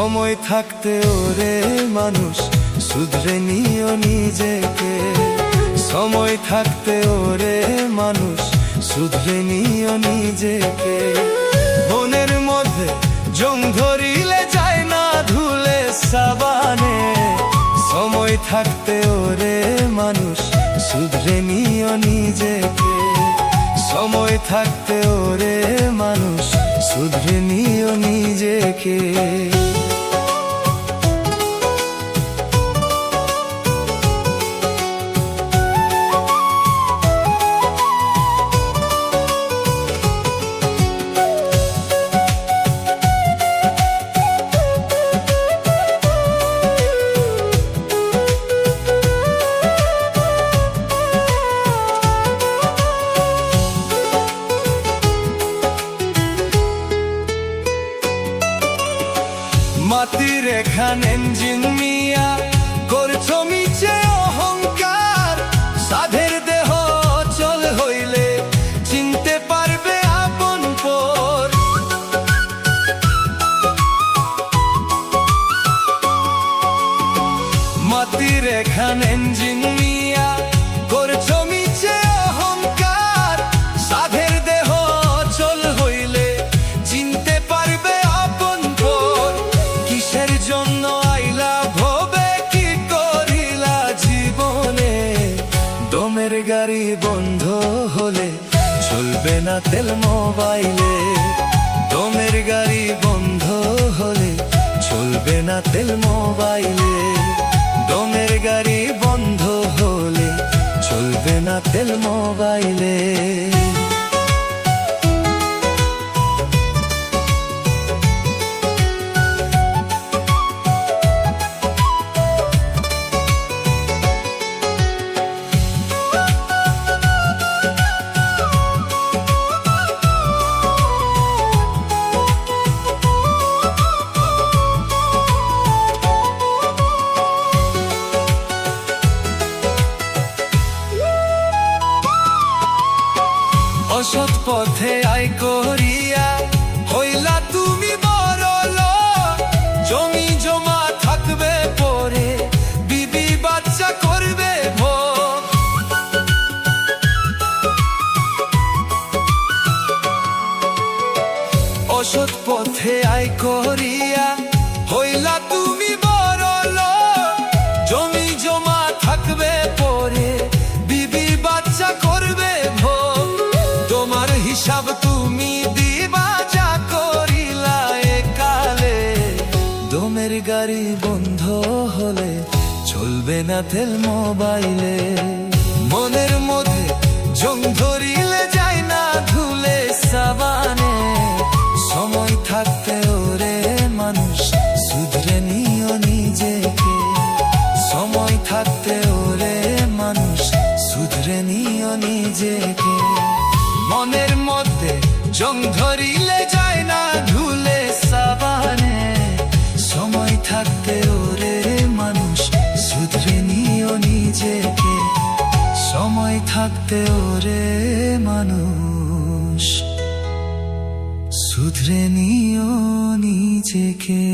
সময় থাকতে ওরে মানুষ শুধরে নিও নিজেকে। সময় থাকতে ওরে মানুষ শুধরে নিও নিজেকে। মনের মধ্যে জং ধরিলে যায় না ধুলে সাবানে। সময় থাকতে ওরে মানুষ শুধরে নিও নিজেকে। সময় থাকতে ওরে মানুষ শুধরে নিও নিজেকে। মাটির এখান ইঞ্জিন মিয়া করছো মিছে অহংকার। সাধের দেহ চল হইলে চিনতে পারবে আপন পর। মাটির এখান ইঞ্জিন মিয়া করছো মিছে অহংকার। সাধের দেহ চল হইলে চিনতে পারবে আপন পর। কিসের জন্য আইলা ভবে কি করিলা জীবনে। দমের গাড়ি বন্ধ হলে চলবে না তেল মোবাইলে। দমের গাড়ি বন্ধ হলে চলবে না তেল মোবাইলে। দমের গাড়ি বন্ধ হলে চলবে না তেল মোবাইলে। অসৎ পথে আয় করিয়া হইলা তুমি বড় লোক। জমি জমা থাকবে পরে বিবি বাচ্চা করবে ভোগ। অসৎ পথে আয় করিয়া হইলা তুমি বড় লোক। জমি জমা থাকবে পরে বিবি বাচ্চা করবে ভোগ। তোমার হিসাব তুমি দিবা যা করিলা একালে। দমের গাড়ি বন্ধ হলে চলবে না তেল মোবাইলে। মনের মধ্যে জং ধরিলে যায় না ধুলে সাবানে। সময় থাকতে ওরে মানুষ শুধরে নিও নিজেকে। সময় থাকতে ওরে মানুষ শুধরে নিও নিজেকে। মনের মধ্যে জং ধরিলে যায় না ধুলে সাবানে। সময় থাকতে ওরে মানুষ শুধরে নিও নিজেকে। সময় থাকতে ওরে মানুষ শুধরে নিও নিজেকে।